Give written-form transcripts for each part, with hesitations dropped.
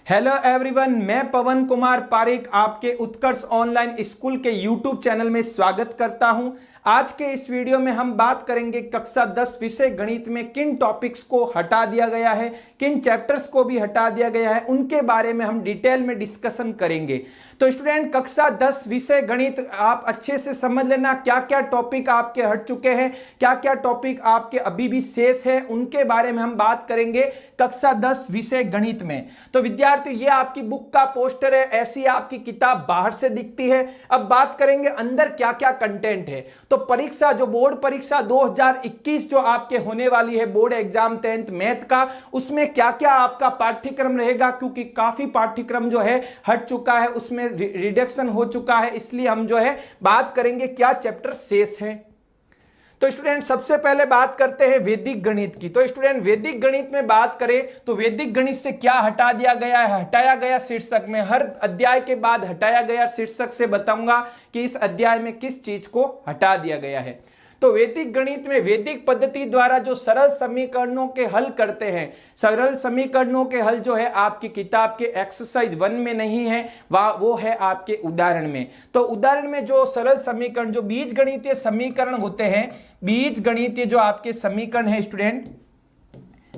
Hello everyone, मैं पवन कुमार पारिक आपके उत्कर्ष online school के यूट्यूब चैनल में स्वागत करता हूं। आज के इस वीडियो में हम बात करेंगे कक्षा 10 विषय गणित में किन टॉपिक्स को हटा दिया गया है, किन चैप्टर्स को भी हटा दिया गया है, उनके बारे में हम डिटेल में डिस्कशन करेंगे। तो स्टूडेंट, कक्षा 10 विषय गणित आप अच्छे से समझ लेना, क्या क्या टॉपिक आपके हट चुके हैं, क्या क्या टॉपिक आपके अभी भी शेष है, उनके बारे में हम बात करेंगे कक्षा 10 विषय गणित में। तो विद्यार्थी, ये आपकी बुक का पोस्टर है, ऐसी आपकी किताब बाहर से दिखती है। अब बात करेंगे अंदर क्या क्या कंटेंट है। तो परीक्षा, जो बोर्ड परीक्षा 2021 जो आपके होने वाली है, बोर्ड एग्जाम 10th मैथ का, उसमें क्या क्या आपका पाठ्यक्रम रहेगा, क्योंकि काफी पाठ्यक्रम जो है हट चुका है, उसमें रिडक्शन हो चुका है, इसलिए हम जो है बात करेंगे क्या चैप्टर शेष है। तो स्टूडेंट, सबसे पहले बात करते हैं वैदिक गणित की। तो स्टूडेंट, वैदिक गणित में बात करें तो वैदिक गणित से क्या हटा दिया गया है, हटाया गया शीर्षक में, हर अध्याय के बाद हटाया गया शीर्षक से बताऊंगा कि इस अध्याय में किस चीज को हटा दिया गया है। तो वैदिक गणित में वैदिक पद्धति द्वारा जो सरल समीकरणों के हल करते हैं, सरल समीकरणों के हल जो है आपकी किताब के एक्सरसाइज 1 में नहीं है, वो है आपके उदाहरण में। तो उदाहरण में जो सरल समीकरण, जो बीजगणितीय समीकरण होते हैं, बीजगणितीय जो आपके समीकरण है स्टूडेंट,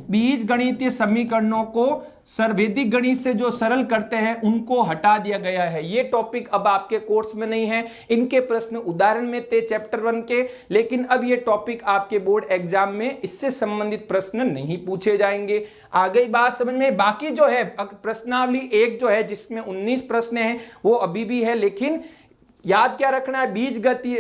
बीजगणितीय समीकरणों को वैदिक गणित से जो सरल करते हैं उनको हटा दिया गया है। ये टॉपिक अब आपके कोर्स में नहीं है, इनके प्रश्न उदाहरण में थे चैप्टर 1 के, लेकिन अब ये टॉपिक आपके बोर्ड एग्जाम में इससे संबंधित प्रश्न नहीं पूछे जाएंगे। आ गई बात समझ में। बाकी जो है प्रश्नावली 1 जो है, जिसमें 19 प्रश्न हैं, वो अभी भी है, लेकिन याद क्या रखना है,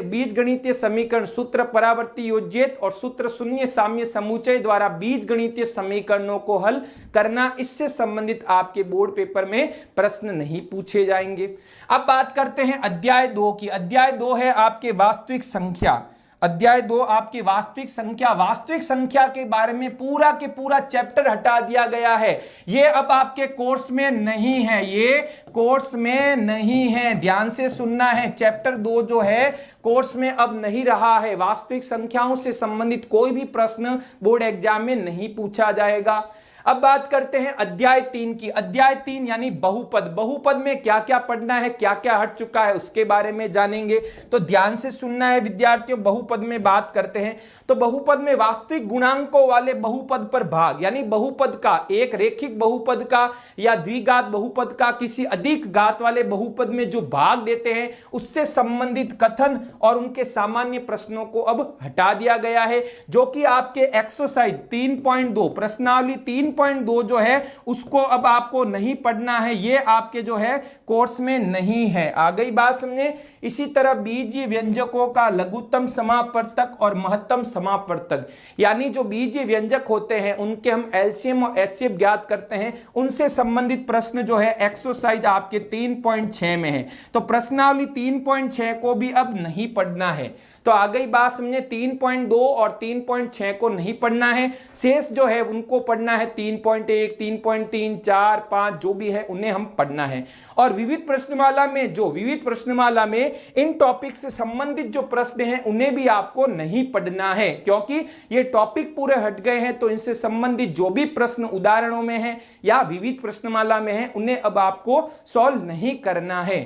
बीजगणितीय समीकरण, सूत्र परावर्ती योज्येत और सूत्र शून्य साम्य समुच्चय द्वारा बीजगणितीय समीकरणों को हल करना, इससे संबंधित आपके बोर्ड पेपर में प्रश्न नहीं पूछे जाएंगे। अब बात करते हैं अध्याय 2 की। अध्याय 2 है आपके वास्तविक संख्या। अध्याय 2 आपकी वास्तविक संख्या। वास्तविक संख्या के बारे में पूरा के पूरा चैप्टर हटा दिया गया है। ये अब आपके कोर्स में नहीं है, ये कोर्स में नहीं है, ध्यान से सुनना है। चैप्टर 2 जो है कोर्स में अब नहीं रहा है। वास्तविक संख्याओं से संबंधित कोई भी प्रश्न बोर्ड एग्जाम में नहीं पूछा जाएगा। अब बात करते हैं अध्याय 3 की। अध्याय 3 यानी बहुपद। बहुपद में क्या क्या पढ़ना है, क्या क्या हट चुका है, उसके बारे में जानेंगे। तो ध्यान से सुनना है विद्यार्थियों। बहुपद में बात करते हैं तो बहुपद में वास्तविक गुणांकों वाले बहुपद पर भाग, यानी बहुपद का, एक रेखिक बहुपद का या द्विघात बहुपद का किसी अधिक घात वाले बहुपद में जो भाग देते हैं, उससे संबंधित कथन और उनके सामान्य प्रश्नों को अब हटा दिया गया है, जो कि आपके एक्सरसाइज 3.2 प्रश्नावली 3.2 जो है उसको अब आपको नहीं पढ़ना है। ये आपके जो है कोर्स में नहीं है। आ गई बात समझे। इसी तरह बीजीय व्यंजकों का लघुत्तम समापवर्तक और महत्तम समापवर्तक, यानी जो बीजीय व्यंजक होते हैं उनके हम एलसीएम और एचसीएफ ज्ञात करते हैं, उनसे संबंधित प्रश्न जो है एक्सरसाइज आपके 3.6 में है। तो प्रश्नावली 3.6 को भी अब नहीं पढ़ना है। तो आ गई बात समझे। 3.2 और 3.6 को नहीं पढ़ना है, शेष जो है उनको पढ़ना है। 3.1, 3.3, 4, 5 जो भी है उन्हें हम पढ़ना है। और विविध प्रश्नमाला में, जो विविध प्रश्नमाला में इन टॉपिक से संबंधित जो प्रश्न हैं उन्हें भी आपको नहीं पढ़ना है, क्योंकि ये टॉपिक पूरे हट गए हैं। तो इनसे संबंधित जो भी प्रश्न उदाहरणों में है या विविध प्रश्नमाला में है, उन्हें अब आपको सॉल्व नहीं करना है।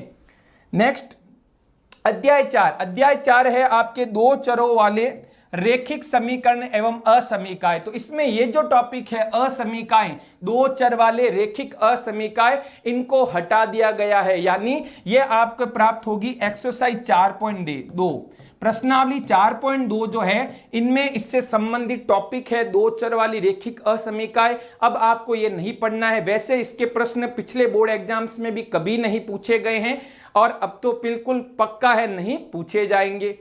नेक्स्ट अध्याय 4। अध्याय 4 है आपके 2 चरों वाले रेखिक समीकरण एवं असमीकाय। तो इसमें ये जो टॉपिक है असमीकाएं, 2 चर वाले रेखिक असमीकाय, इनको हटा दिया गया है, यानी ये आपको प्राप्त होगी एक्सरसाइज 4.2। प्रश्नावली 4.2 जो है, इनमें इससे संबंधित टॉपिक है 2 चर वाली रेखिक असमीकाय। अब आपको ये नहीं पढ़ना है। वैसे इसके प्रश्न पिछले बोर्ड एग्जाम्स में भी कभी नहीं पूछे गए हैं और अब तो बिल्कुल पक्का है नहीं पूछे जाएंगे।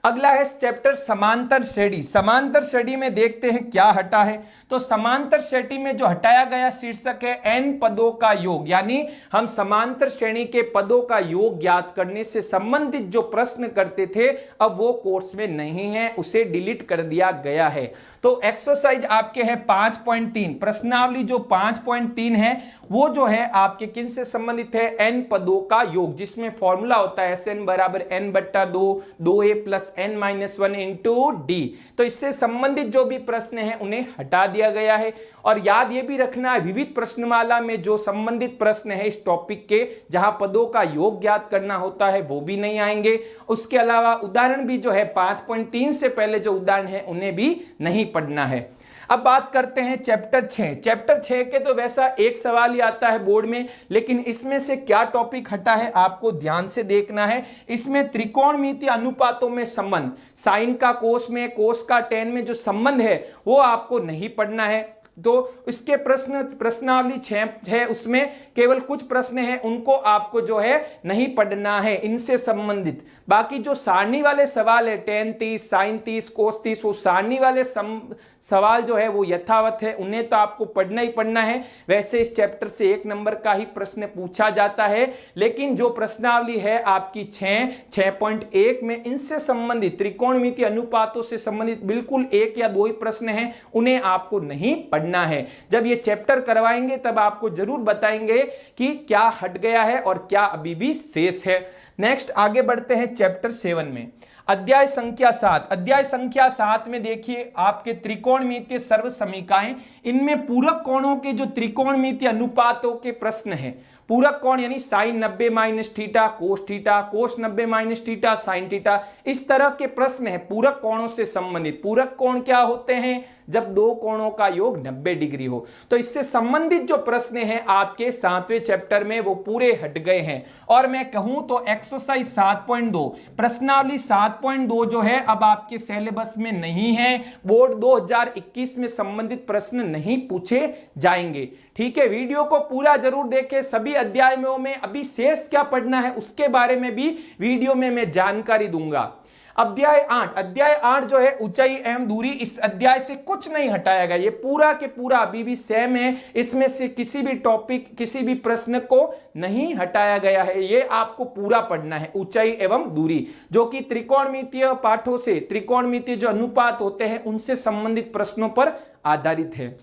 अगला है चैप्टर समांतर श्रेणी। समांतर श्रेणी में देखते हैं क्या हटा है। तो समांतर श्रेणी में जो हटाया गया शीर्षक है n पदों का योग, यानी हम समांतर श्रेणी के पदों का योग ज्ञात करने से संबंधित जो प्रश्न करते थे अब वो कोर्स में नहीं है, उसे डिलीट कर दिया गया है। तो एक्सरसाइज आपके है 5.3। प्रश्नावली जो 5.3 है वो जो है आपके किन से संबंधित है, n पदों का योग, जिसमें फॉर्मूला होता है Sn = n/2, 2a + plus n minus 1 into D. तो इससे संबंधित जो भी प्रश्न है उन्हें हटा दिया गया है। और याद ये भी रखना है, विविध प्रश्नमाला में जो संबंधित प्रश्न है इस टॉपिक के, जहां पदों का योग ज्ञात करना होता है, वो भी नहीं आएंगे। उसके अलावा उदाहरण भी जो है 5.3 से पहले जो उदाहरण है उन्हें भी नहीं पढ़ना है। अब बात करते हैं चैप्टर 6। चैप्टर 6 के तो वैसा एक सवाल ही आता है बोर्ड में, लेकिन इसमें से क्या टॉपिक हटा है आपको ध्यान से देखना है। इसमें त्रिकोणमितीय अनुपातों में संबंध, साइन का कोस में, कोस का टेन में जो संबंध है वो आपको नहीं पढ़ना है। तो इसके प्रश्नावली 6 है, उसमें केवल कुछ प्रश्न हैं, उनको आपको जो है नहीं पढ़ना है इनसे संबंधित। बाकी जो सारणी वाले सवाल है, टेन 30, साइन 30, कोस 30, वो सारणी वाले सवाल जो है वो यथावत है, उन्हें तो आपको पढ़ना ही पढ़ना है। वैसे इस चैप्टर से 1 नंबर का ही प्रश्न पूछा जाता है, लेकिन जो प्रश्नावली है आपकी 6.1 में इनसे संबंधित, त्रिकोणमितीय अनुपातों से संबंधित बिल्कुल 1 या 2 ही प्रश्न हैं, उन्हें आपको नहीं पढ़ना है। जब ये चैप्टर करवाएंगे तब आपको जरूर बताएंगे कि क्या हट गया है और क्या अभी भी शेष है। नेक्स्ट आगे बढ़ते हैं चैप्टर 7 में। अध्याय संख्या 7। अध्याय संख्या 7 में देखिए आपके त्रिकोणमितीय सर्व समीकरण, इनमें पूरक कोणों के जो त्रिकोणमितीय अनुपातों के प्रश्न हैं, पूरक कोण यानी sine 90 minus theta cos theta, cos 90 minus theta sine theta, इस तरह के प्रश्न है पूरक कोणों से संबंधित। पूरक कोण क्या होते हैं? जब दो कोणों का योग 90 डिग्री हो। तो इससे संबंधित जो प्रश्न हैं आपके 7वें चैप्टर में वो पूरे हट गए हैं। और मैं कहूं तो एक्सरसाइज 7.2, प्रश्नावली 7.2 जो है अब आपके सिलेबस में नहीं है। बोर्ड 2021 में संबंधित प्रश्न नहीं पूछे जाएंगे। ठीक है, वीडियो को पूरा जरूर देखें। सभी अध्यायों में अभी शेष क्या पढ़ना है उसके बारे में भी वीडियो में मैं जानकारी दूंगा। अध्याय 8, अध्याय 8 जो है ऊंचाई एवं दूरी, इस अध्याय से कुछ नहीं हटाया गया, ये पूरा के पूरा अभी भी सेम है। इसमें से किसी भी टॉपिक, किसी भी प्रश्न को नहीं हटाया गया है, ये आपको पूरा पढ़ना है। ऊंचाई एवं दूरी जो कि त्रिकोणमितीय पाठों से, त्रिकोणमितीय जो अनुपात होते हैं उनसे संबंधित प्रश्नों पर आधारित है।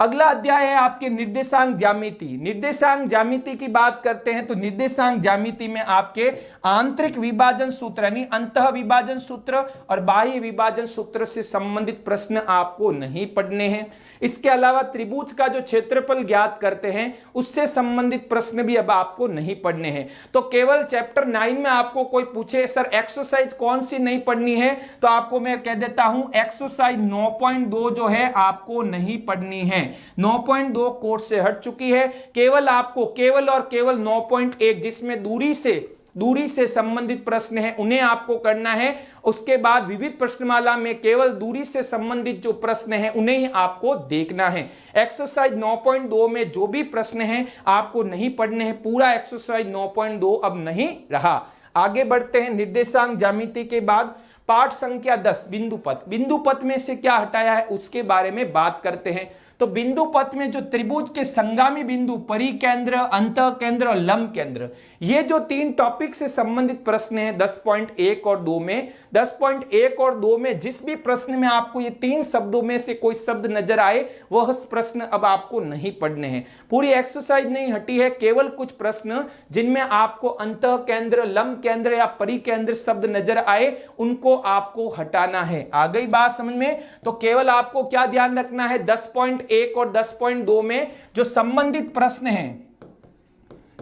अगला अध्याय है आपके निर्देशांक ज्यामिति। निर्देशांक ज्यामिति की बात करते हैं तो निर्देशांक ज्यामिति में आपके आंतरिक विभाजन सूत्र यानी अंतः विभाजन सूत्र और बाह्य विभाजन सूत्र से संबंधित प्रश्न आपको नहीं पढ़ने हैं। इसके अलावा त्रिभुज का जो क्षेत्रफल ज्ञात करते हैं उससे संबंधित प्रश्न भी अब आपको नहीं पढ़ने हैं। तो केवल चैप्टर 9 में आपको कोई पूछे सर एक्सरसाइज कौन सी नहीं पढ़नी है, तो आपको मैं कह देता हूं एक्सरसाइज 9.2 जो है आपको नहीं पढ़नी है। 9.2 कोर्स से हट चुकी है। केवल आपको केवल और केवल 9.1 जिसमें दूरी से संबंधित प्रश्न है उन्हें आपको करना है। उसके बाद विविध प्रश्नमाला में केवल दूरी से संबंधित जो प्रश्न है उन्हें ही आपको देखना है। एक्सरसाइज 9.2 में जो भी प्रश्न है आपको नहीं पढ़ने हैं। पूरा एक्सरसाइज 9.2 अब नहीं रहा। आगे बढ़ते हैं। निर्देशांक ज्यामिति के बाद पाठ संख्या 10 बिंदुपथ। बिंदुपथ में से क्या हटाया है उसके बारे में बात करते हैं। तो बिंदुपथ में जो त्रिभुज के संगामी बिंदु, परिकेंद्र, अंतः केंद्र और लंब केंद्र, ये जो 3 टॉपिक से संबंधित प्रश्न है 10.1 और 2 में, 10.1 और 2 में जिस भी प्रश्न में आपको ये 3 शब्दों में से कोई शब्द नजर आए वह प्रश्न अब आपको नहीं पढ़ने हैं। पूरी एक्सरसाइज नहीं हटी है, केवल कुछ प्रश्न जिनमें आपको अंतः केंद्र, लंब केंद्र या परिकेंद्र शब्द नजर आए उनको आपको हटाना है। आ गई बात समझ में? तो केवल आपको क्या ध्यान रखना है, 10.1 और 10.2 में जो संबंधित प्रश्न हैं,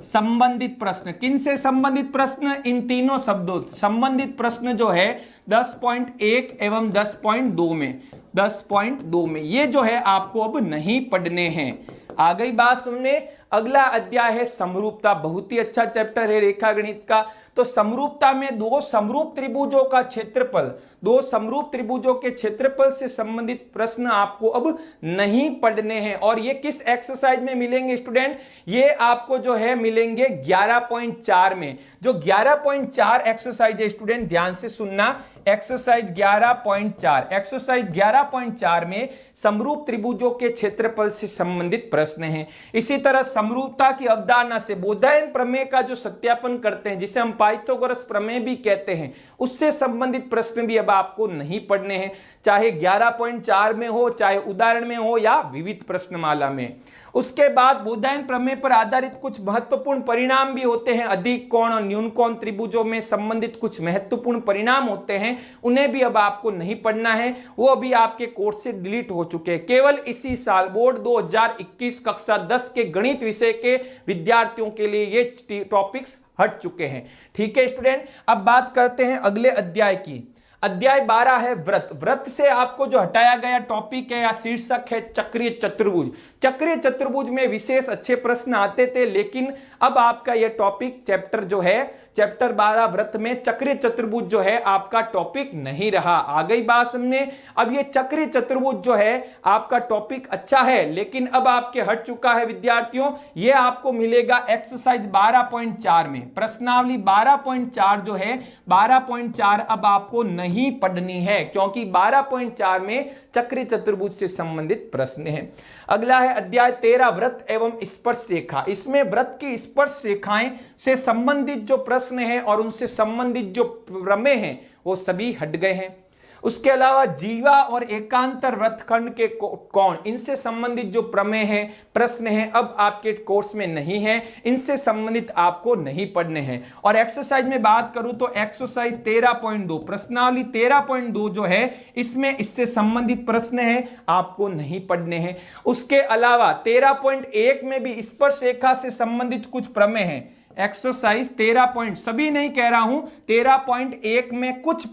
संबंधित प्रश्न किन से संबंधित प्रश्न, इन तीनों शब्दों संबंधित प्रश्न जो है 10.1 एवं 10.2 में, 10.2 में ये जो है आपको अब नहीं पढ़ने हैं। आ गई बात समझ में? अगला अध्याय है समरूपता। बहुत ही अच्छा चैप्टर है रेखा गणित का। तो समरूपता में दो समरूप त्रिभुजों का क्षेत्रफल, दो समरूप त्रिभुजों के क्षेत्रफल से संबंधित प्रश्न आपको अब नहीं पढ़ने हैं। और ये किस एक्सरसाइज में मिलेंगे स्टूडेंट? ये आपको जो है मिलेंगे 11.4 में। जो 11.4 एक्सरसाइज है स्टूडेंट ध्यान से सुनना, एक्सरसाइज 11.4, एक्सरसाइज 11.4 में समरूप त्रिभुजों के क्षेत्रफल से संबंधित प्रश्न हैं। इसी तरह समरूपता की अवधारणा से बोधायन प्रमेय का जो सत्यापन करते हैं, जिसे हम पाइथागोरस प्रमेय भी कहते हैं, उससे संबंधित प्रश्न भी अब आपको नहीं पढ़ने हैं, चाहे 11.4 में हो, चाहे उदाहरण में हो या विविध प्रश्नमाला में। उसके बाद बोधायन प्रमेय पर आधारित कुछ महत्वपूर्ण परिणाम भी होते हैं, अधिक कोण और न्यून कोण त्रिभुजों में संबंधित कुछ महत्वपूर्ण परिणाम होते हैं, उन्हें भी अब आपको नहीं पढ़ना है, वो अभी आपके कोर्स से डिलीट हो चुके हैं। केवल इसी साल बोर्ड 2021 कक्षा 10 के गणित विषय के विद्यार्थियों के लिए ये टॉपिक्स हट चुके हैं। ठीक है स्टूडेंट, अब बात करते हैं अगले अध्याय की। अध्याय 12 है व्रत। व्रत से आपको जो हटाया गया टॉपिक है या शीर्षक है चक्रीय चतुर्भुज। चक्रीय चतुर्भुज में विशेष अच्छे प्रश्न आते थे, लेकिन अब आपका यह टॉपिक चैप्टर जो है चैप्टर 12 व्रत में चक्रीय चतुर्भुज जो है आपका टॉपिक नहीं रहा। आ गई बात समझने। अब ये चक्रीय चतुर्भुज जो है आपका टॉपिक अच्छा है, लेकिन अब आपके हट चुका है विद्यार्थियों। ये आपको मिलेगा एक्सरसाइज 12.4 में। प्रश्नावली 12.4 जो है 12.4 अब आपको नहीं पढ़नी है, क्योंकि 12.4 में चक्रीय चतुर्भुज से संबंधित प्रश्न है। अगला है अध्याय 13 व्रत एवं स्पर्श रेखा। इसमें व्रत की स्पर्श रेखाएं से संबंधित जो प्रश्न है और उनसे संबंधित जो प्रमेय हैं वो सभी हट गए हैं। उसके अलावा जीवा और एकांतर वृत्तखंड के कोण, इनसे संबंधित जो प्रमेय है प्रश्न है अब आपके कोर्स में नहीं है, इनसे संबंधित आपको नहीं पढ़ने हैं। और एक्सरसाइज में बात करूं तो एक्सरसाइज 13.2 प्रश्नावली 13.2 जो है इसमें इससे संबंधित प्रश्न है, आपको नहीं पढ़ने हैं। उसके अलावा 13.1 में भी स्पर्श रेखा से संबंधित कुछ प्रमेय है। एक्सरसाइज 13 पॉइंट, सभी नहीं कह रहा हूं, 13.1 में कुछ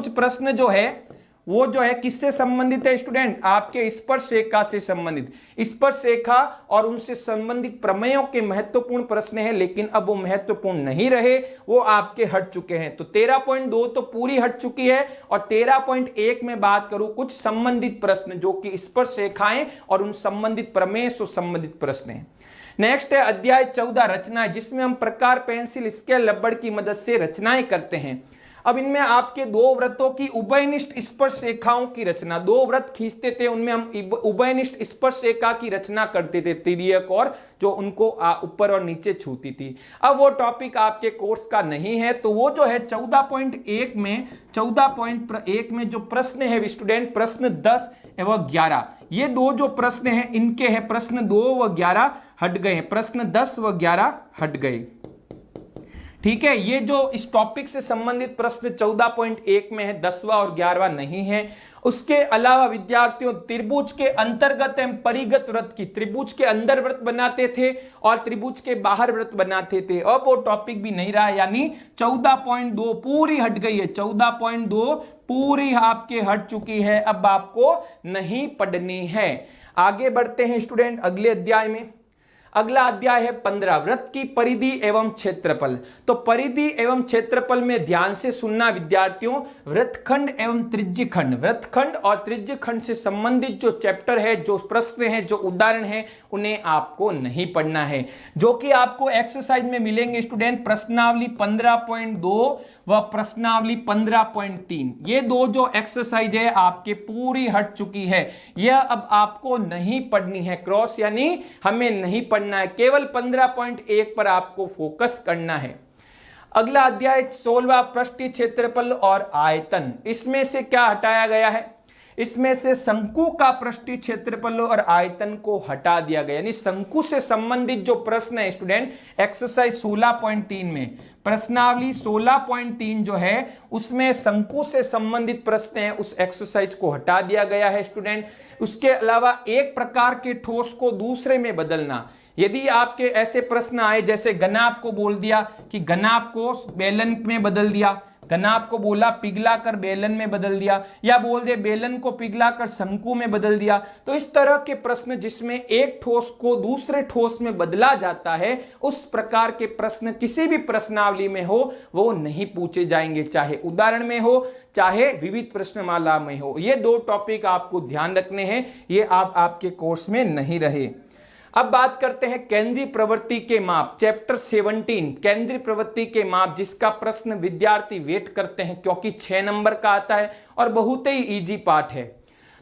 प्रश्न जो है वो जो है किससे संबंधित है स्टूडेंट, आपके स्पर्श रेखा से संबंधित। स्पर्श रेखा और उनसे संबंधित प्रमेयों के महत्वपूर्ण प्रश्न है, लेकिन अब वो महत्वपूर्ण नहीं रहे, वो आपके हट चुके हैं। तो 13.2 तो पूरी हट चुकी है, और 13.1 में बात करूं कुछ संबंधित प्रश्न जो कि स्पर्श रेखाएं और उन संबंधित प्रमेय से संबंधित प्रश्न है। नेक्स्ट है अध्याय 14 रचनाएं, जिसमें हम प्रकार, पेंसिल, स्केल, रबड़ की मदद से रचनाएं करते हैं। अब इनमें आपके दो वृत्तों की उभयनिष्ठ स्पर्श रेखाओं की रचना, दो वृत्त खींचते थे उनमें हम उभयनिष्ठ स्पर्श रेखा की रचना करते थे, तिर्यक और जो उनको ऊपर और नीचे छूती थी। अब वो टॉपिक आपके कोर्स का नहीं है, तो वो जो है 14.1 में जो प्रश्न है स्टूडेंट, प्रश्न 10 एवं 11, ये दो जो प्रश्न हैं इनके हैं, प्रश्न 2 व 11 हट गए हैं, प्रश्न 10 व 11 हट गए। ठीक है, ये जो इस टॉपिक से संबंधित प्रश्न 14.1 में है, 10वां और 11वां नहीं है। उसके अलावा विद्यार्थियों त्रिभुज के अंतर्गत एवं परिगत वृत्त की, त्रिभुज के अंदर वृत्त बनाते थे और त्रिभुज के बाहर वृत्त बनाते थे, अब वो टॉपिक भी नहीं रहा, यानी 14.2 पूरी हट गई है, 14.2 पूरी आपके हट चुकी है, अब आपको नहीं पढ़नी है। आगे बढ़ते हैं स्टूडेंट अगले अध्याय में। अगला अध्याय है 15 वृत्त की परिधि एवं क्षेत्रफल। तो परिधि एवं क्षेत्रफल में ध्यान से सुनना विद्यार्थियों, वृत्तखंड एवं त्रिज्यखंड, वृत्तखंड और त्रिज्यखंड से संबंधित जो चैप्टर है, जो प्रश्न है, जो उदाहरण है, उन्हें आपको नहीं पढ़ना है, जो कि आपको एक्सरसाइज में मिलेंगे स्टूडेंट। प्रश्नावली 15.2 व प्रश्नावली 15.3, ये दो जो एक्सरसाइज है आपके पूरी हट चुकी है, यह अब आपको नहीं पढ़नी है, क्रॉस यानी हमें नहीं पढ़ना है, केवल 15.1 पर आपको फोकस करना है। अगला अध्याय 16 पृष्ठीय क्षेत्रफल और आयतन। इसमें से क्या हटाया गया है, इसमें से शंकु का पृष्ठीय क्षेत्रफल और आयतन को हटा दिया गया, यानी शंकु से संबंधित जो प्रश्न है स्टूडेंट, एक्सरसाइज 16.3 में प्रश्नावली 16.3 जो है उसमें शंकु से संबंधित प्रश्न है, उस एक्सरसाइज को हटा दिया गया है स्टूडेंट। उसके अलावा एक प्रकार के ठोस को दूसरे में बदलना, यदि आपके ऐसे प्रश्न आए जैसे घनाभ को बोल दिया कि घनाभ को बेलन में बदल दिया, घनाभ को बोला पिघला कर बेलन में बदल दिया, या बोल दे बेलन को पिघला कर शंकु में बदल दिया, तो इस तरह के प्रश्न जिसमें एक ठोस को दूसरे ठोस में बदला जाता है, उस प्रकार के प्रश्न किसी भी प्रश्नावली में हो वो नहीं पूछे जाएंगे, चाहे उदाहरण में हो चाहे विविध प्रश्नमाला में हो। ये दो टॉपिक आपको ध्यान रखने हैं, ये आपके कोर्स में नहीं रहे। अब बात करते हैं केंद्रीय प्रवृत्ति के माप, चैप्टर 17 केंद्रीय प्रवृत्ति के माप, जिसका प्रश्न विद्यार्थी वेट करते हैं क्योंकि 6 नंबर का आता है और बहुत ही इजी पार्ट है।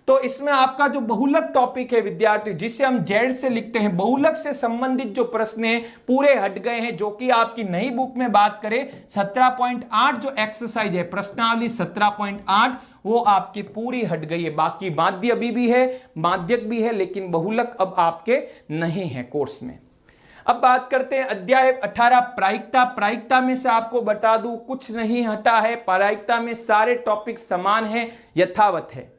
तो इसमें आपका जो बहुलक टॉपिक है विद्यार्थी, जिसे हम जेड से लिखते हैं, बहुलक से संबंधित जो प्रश्न है पूरे हट गए हैं, जो कि आपकी नई बुक में बात करें 17.8 जो एक्सरसाइज है प्रश्नावली 17.8 वो आपकी पूरी हट गई है। बाकी माध्य अभी भी है, माध्यक भी है, लेकिन बहुलक अब आपके नहीं है कोर्स में। अब बात करते हैं अध्याय 18 प्रायिकता। प्रायिकता में से आपको बता दूं कुछ नहीं हटा है, प्रायिकता में सारे टॉपिक समान है, यथावत है।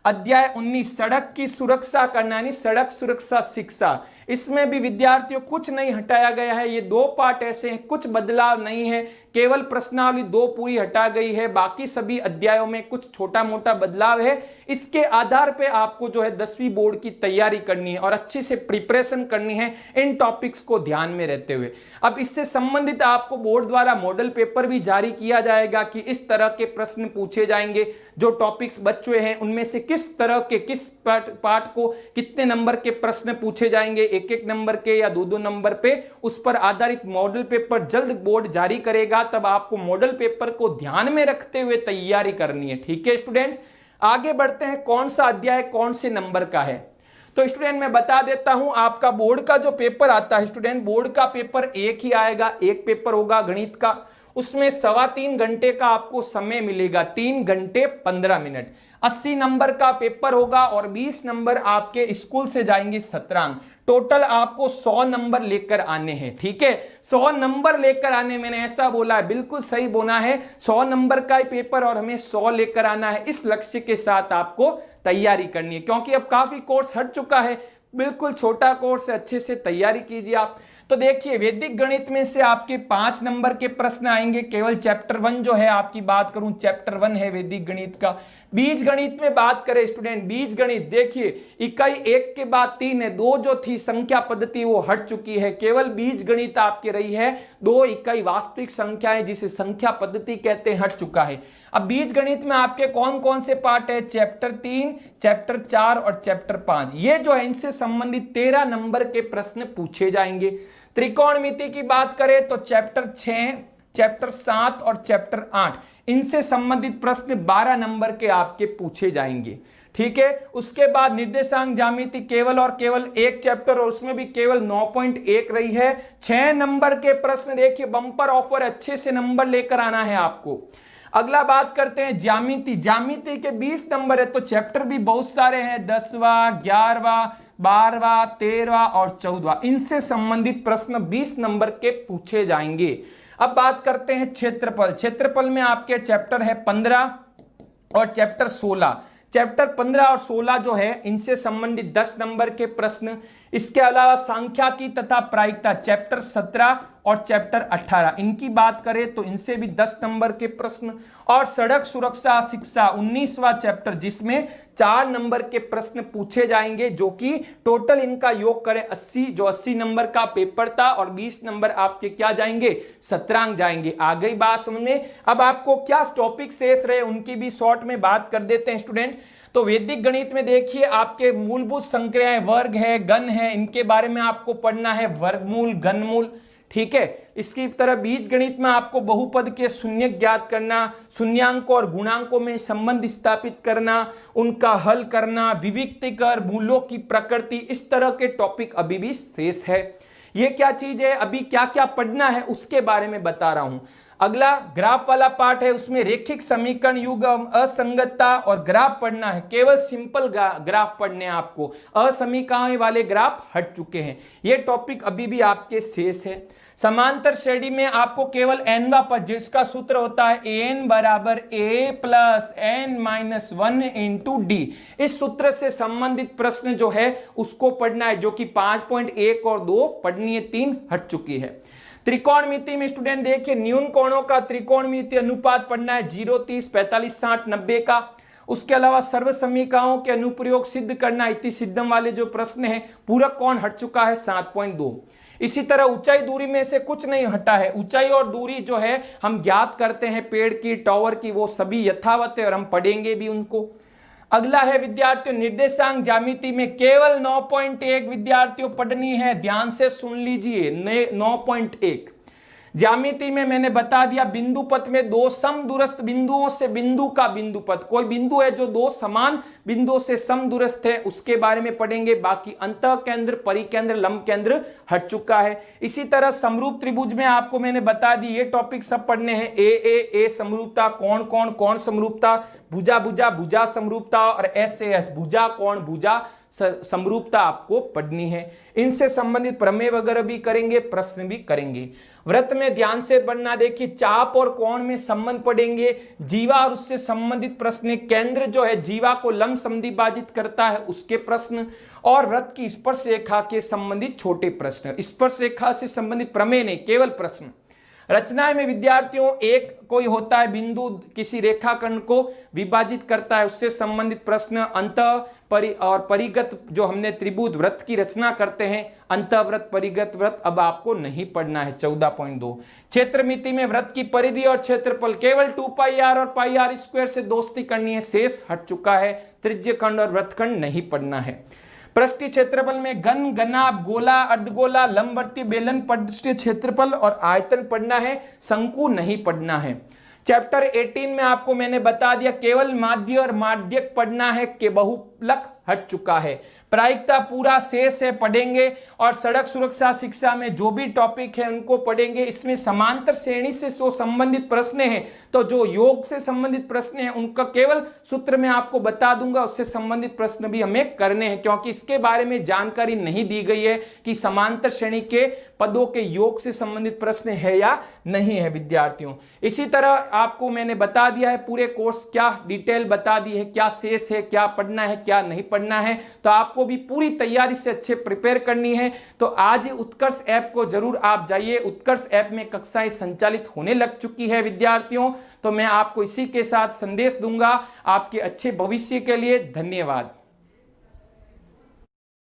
अध्याय 19 सड़क की सुरक्षा करना यानी सड़क सुरक्षा शिक्षा, इसमें भी विद्यार्थियों कुछ नहीं हटाया गया है। ये दो पार्ट ऐसे हैं, कुछ बदलाव नहीं है, केवल प्रश्नावली 2 पूरी हटा गई है, बाकी सभी अध्यायों में कुछ छोटा मोटा बदलाव है। इसके आधार पे आपको जो है 10वीं बोर्ड की तैयारी करनी है और अच्छे से प्रिपरेशन करनी है इन टॉपिक्स को ध्यान में रहते हुए। अब इससे संबंधित आपको बोर्ड द्वारा मॉडल पेपर भी जारी किया जाएगा कि इस तरह के प्रश्न पूछे जाएंगे, जो टॉपिक्स बच हुए हैं उनमें से किस तरह के किस पार्ट को कितने नंबर के प्रश्न पूछे जाएंगे, एक एक नंबर के या दो दो नंबर पे, उस पर आधारित मॉडल पेपर जल्द बोर्ड जारी करेगा। तब आपको मॉडल पेपर को ध्यान में रखते हुए तैयारी करनी है। ठीक है स्टूडेंट, आगे बढ़ते हैं। कौन सा अध्याय कौन से नंबर का है, तो स्टूडेंट मैं बता देता हूं। आपका बोर्ड का जो पेपर आता है स्टूडेंट, बोर्ड का पेपर एक ही आएगा, एक पेपर होगा गणित का, उसमें 3.25 घंटे का आपको समय मिलेगा, 3 घंटे 15 मिनट। 80 नंबर का पेपर होगा और 20 नंबर आपके स्कूल से जाएंगे सत्रांक। टोटल आपको 100 नंबर लेकर आने हैं। ठीक है, 100 नंबर लेकर आने, मैंने ऐसा बोला है, बिल्कुल सही बोला है, 100 नंबर का ही पेपर और हमें 100 लेकर आना है। इस लक्ष्य के साथ आपको तैयारी करनी है, क्योंकि अब काफी कोर्स हट चुका है, बिल्कुल छोटा कोर्स है, अच्छे से तैयारी कीजिए आप। तो देखिए वैदिक गणित में से आपके 5 नंबर के प्रश्न आएंगे, केवल चैप्टर 1 जो है आपकी बात करूं, चैप्टर 1 है वैदिक गणित का। बीज गणित में बात करें स्टूडेंट, बीज गणित देखिए इकाई 1 के बाद 3 है, 2 जो थी संख्या पद्धति वो हट चुकी है, केवल बीज गणित आपकी रही है। 2 इकाई वास्तविक संख्याएं जिसे संख्या पद्धति कहते हैं, हट चुका है। अब बीज गणित में आपके कौन कौन से पार्ट है, चैप्टर 3, चैप्टर 4 और चैप्टर 5, ये जो है इनसे संबंधित 13 नंबर के प्रश्न पूछे जाएंगे। त्रिकोणमिति की बात करें तो चैप्टर 6, चैप्टर 7 और चैप्टर 8, इनसे संबंधित प्रश्न 12 नंबर के आपके पूछे जाएंगे। ठीक है, उसके बाद निर्देशांक ज्यामिति केवल और केवल एक चैप्टर और उसमें भी केवल 9.1 रही है। 6 नंबर के प्रश्न, देखिए बंपर ऑफर, अच्छे से नंबर लेकर आना है आपको। अगला बात करते हैं ज्यामिति। ज्यामिति के 20 नंबर है, तो चैप्टर भी बहुत सारे हैं, 10वां, 11वां, 12वां, 13वां और 14वां, इनसे संबंधित प्रश्न 20 नंबर के पूछे जाएंगे। अब बात करते हैं क्षेत्रफल। क्षेत्रफल में आपके चैप्टर है 15 और चैप्टर 16। चैप्टर 15 और 16 जो है इनसे संबंधित 10 नंबर के प्रश्न। इसके अलावा सांख्यिकी तथा प्रायिकता चैप्टर 17 और चैप्टर 18, इनकी बात करें तो इनसे भी 10 नंबर के प्रश्न। और सड़क सुरक्षा शिक्षा 19वां चैप्टर, जिसमें 4 नंबर के प्रश्न पूछे जाएंगे, जो कि टोटल इनका योग करें 80, जो 80 नंबर का पेपर था, और 20 नंबर आपके क्या जाएंगे, सत्रांक जाएंगे। आ गई बात समझ में। अब आपको क्या टॉपिक शेष रहे उनकी भी शॉर्ट में बात कर देते हैं स्टूडेंट। तो वैदिक गणित में देखिए आपके मूलभूत संक्रियाएं, वर्ग है, घन है, इनके बारे में आपको पढ़ना है, वर्गमूल, घनमूल। ठीक है, इसकी तरह बीज गणित में आपको बहुपद के शून्य ज्ञात करना, शून्यांकों और गुणांकों में संबंध स्थापित करना, उनका हल करना, विविक्तीकर, मूलों की प्रकृति, इस तरह के टॉपिक अभी भी शेष है। ये क्या चीज है, अभी क्या क्या पढ़ना है उसके बारे में बता रहा हूं। अगला ग्राफ वाला पार्ट है, उसमें रेखिक समीकरण, युग्म, असंगतता और ग्राफ पढ़ना है। केवल सिंपल ग्राफ पढ़ने हैं आपको, असमीकरण वाले ग्राफ हट चुके हैं। ये टॉपिक अभी भी आपके शेष है। समांतर श्रेणी में आपको केवल n-वां पद, जिसका सूत्र होता है an बराबर a plus n minus 1 into D, इस सूत्र से संबंधित प्रश्न जो है उसको पढ़ना है, जो कि 5.1 और 2 पढ़नी है, 3 हट चुकी है। त्रिकोणमिति में स्टूडेंट देखिए न्यून कोणों का त्रिकोणमिति अनुपात पढ़ना है, 0, 30, 45, 60, 90 का। उसके अलावा सर्व समीकरणों के अनुप्रयोग सिद्ध करना, इति सिद्धम वाले जो प्रश्न है, पूरक कोण हट चुका है 7.2। इसी तरह ऊंचाई दूरी में से कुछ नहीं हटा है, ऊंचाई और दूरी जो है हम ज्ञात करते हैं पेड़ की, टावर की, वो सभी यथावत है और हम पढ़ेंगे भी उनको। अगला है विद्यार्थियों निर्देशांक ज्यामिति में केवल 9.1 विद्यार्थियों पढ़नी है, ध्यान से सुन लीजिए 9.1। ज्यामिति में मैंने बता दिया बिंदु पथ में दो समदूरस्थ बिंदुओं से बिंदु का बिंदु पथ, कोई बिंदु है जो दो समान बिंदुओं से समदूरस्थ है उसके बारे में पढ़ेंगे। बाकी अंतः केंद्र, परिकेंद्र, लंब केंद्र हट चुका है। इसी तरह समरूप त्रिभुज में आपको मैंने बता दी, ये टॉपिक सब पढ़ने हैं। ए समरूपता, कोण समरूपता, भुजा भुजा भुजा समरूपता और एस भुजा कोण भुजा समरूपता आपको पढ़नी है। इनसे संबंधित प्रमेय वगैरह भी करेंगे, प्रश्न भी करेंगे। वृत्त में ध्यान से पढ़ना, देखिए चाप और कोण में संबंध पढ़ेंगे, जीवा और उससे संबंधित प्रश्न, केंद्र जो है जीवा को लंब समद्विभाजित करता है उसके प्रश्न, और वृत्त की स्पर्श रेखा के संबंधित छोटे प्रश्न। स्पर्श रेखा से संबंधित प्रमेय नहीं, केवल प्रश्न। रचनाएं में विद्यार्थियों एक कोई होता है बिंदु किसी रेखाखंड को विभाजित करता है उससे संबंधित प्रश्न, अंतः और परिगत जो हमने त्रिभुज वृत्त की रचना करते हैं, अंतःवृत्त परिगत वृत्त अब आपको नहीं पढ़ना है। 14.2 क्षेत्रमिति में वृत्त की परिधि और क्षेत्रफल, केवल 2πr और πr² से दोस्ती करनी है, शेष हट चुका है। त्रिज्यखंड और वृत्तखंड नहीं पढ़ना है। पृष्ठीय क्षेत्रफल में घन, घनाभ, गोला, अर्धगोला, लंबवर्तीय, बेलन, पृष्ठीय क्षेत्रफल और आयतन पढ़ना है, शंकु नहीं पढ़ना है। चैप्टर 18 में आपको मैंने बता दिया केवल माध्य और माध्यक पढ़ना है, के बहुलक हट चुका है। प्रायिकता पूरा शेष है, पढ़ेंगे। और सड़क सुरक्षा शिक्षा में जो भी टॉपिक है उनको पढ़ेंगे। इसमें समांतर श्रेणी से जो संबंधित प्रश्न हैं, तो जो योग से संबंधित प्रश्न हैं उनका केवल सूत्र में आपको बता दूंगा, उससे संबंधित प्रश्न भी हमें करने हैं, क्योंकि इसके बारे में जानकारी नहीं दी गई है कि समांतर श्रेणी के पदों के योग से संबंधित प्रश्न है या नहीं है विद्यार्थियों। इसी तरह आपको मैंने बता दिया है पूरे कोर्स क्या डिटेल बता दी है, क्या शेष है, क्या पढ़ना है, क्या नहीं पढ़ना है। तो आपको भी पूरी तैयारी से अच्छे प्रिपेयर करनी है। तो आज उत्कर्ष ऐप को जरूर आप जाइए। उत्कर्ष ऐप में कक्षाएं संचालित होने लग चुकी है विद्यार्थियों। तो मैं आपको इसी के साथ संदेश दूंगा आपके अच्छे भविष्य के लिए। धन्यवाद।